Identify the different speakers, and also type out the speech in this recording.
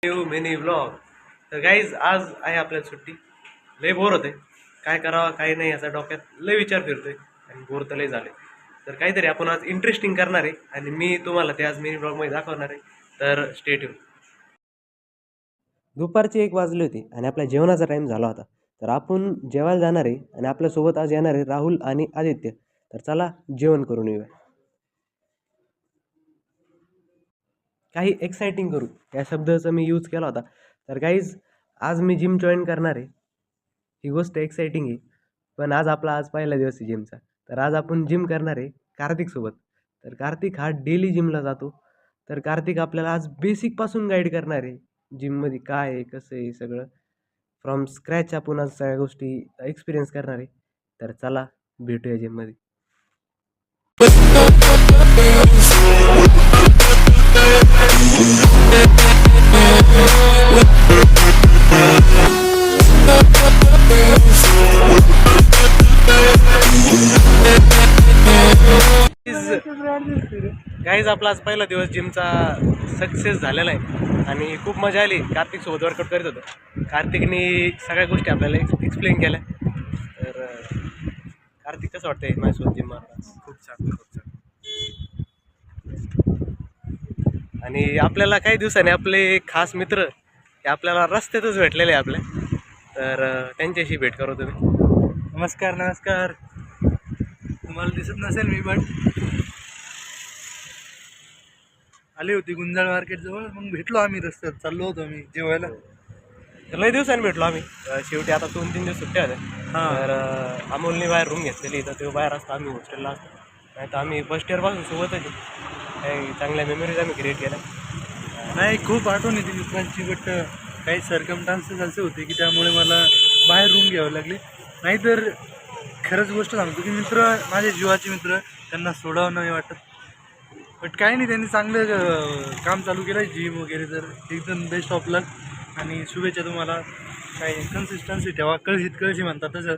Speaker 1: New mini vlog. तर guys आज आहे आपल्याला सुट्टी. लय बोर होते, काय करावं काय नाही याचा डोक्यात लय विचार फिरतोय आणि बोर तर लय झाले. तर काहीतरी आपण आज इंटरेस्टिंग करणार आहे आणि मी तुम्हाला ते आज मिनी ब्लॉगमध्ये दाखवणार आहे. तर स्टे ट्यून. दुपारची 1 वाजली होती आणि आपल्या जेवणाचा टाईम झाला होता. तर आपण जेवायला जाणार आहे आणि आपल्यासोबत आज येणार आहे राहुल आणि आदित्य. तर चला जेवण करून येऊया. काही एक्साइटिंग करू या शब्दाचा मी यूज केला होता. तर गाईज आज मी जिम जॉईन करणार आहे. ही गोष्ट एक्साइटिंग आहे. पण आज पहिला दिवस आहे जिमचा. तर आज आपण जिम करणार आहे कार्तिकसोबत. तर कार्तिक हा डेली जिमला जातो. तर कार्तिक आपल्याला आज बेसिकपासून गाईड करणार आहे. जिममध्ये काय आहे, कसं आहे सगळं. फ्रॉम स्क्रॅच आपण आज सगळ्या गोष्टी एक्सपिरियन्स करणार आहे. तर चला भेटूया जिममध्ये. गाईज आपला आज पहिला दिवस जिमचा सक्सेस झालेला आहे आणि खूप मजा आली. कार्तिक सोबत वर्कआउट करत होतो. कार्तिकने सगळ्या गोष्टी आपल्याला एक्सप्लेन केल्या. तर कार्तिक कसं वाटतंय माझ्यासोबत जिम मारला?
Speaker 2: खूप छान खूप छान.
Speaker 1: आणि आपल्याला काही दिवसांनी आपले खास मित्र हे आपल्याला रस्त्यातच भेटलेले आहे आपल्या. तर त्यांच्याशी भेट करू तुम्ही.
Speaker 2: नमस्कार नमस्कार. तुम्हाला दिसत नसेल मी, पण आली होती गुंजाळ मार्केट जवळ, मग भेटलो आम्ही रस्त्यात. चाललो होतो आम्ही जेवायला.
Speaker 1: तर लय दिवसांनी भेटलो आम्ही. शेवटी आता 2-3 दिवस सुट्ट्या होत्या. तर अमोलने बाहेर रूम घेतलेली. तर तो बाहेर असतो, आम्ही हॉस्टेलला असतो. नाही तर आम्ही फर्स्ट इयरपासून सोबतच आहे. काही चांगल्या मेमरीज आम्ही क्रिएट केल्या.
Speaker 2: नाही, खूप आठवण येते मित्रांची, बट काही सर्कमस्टान्सेस असे होते की त्यामुळे मला बाहेर रूम घ्यावं लागले. नाहीतर खरंच गोष्ट सांगतो की मित्र, माझे जीवाचे मित्र, त्यांना सोडावं नाही वाटत. बट काही नाही, त्यांनी चांगलं काम चालू केलं आहे, जिम वगैरे. तर एकदम बेस्ट ऑफ लक आणि शुभेच्छा तुम्हाला. काही कन्सिस्टन्सी ठेवा, कळशीत कळशी म्हणतात तसं.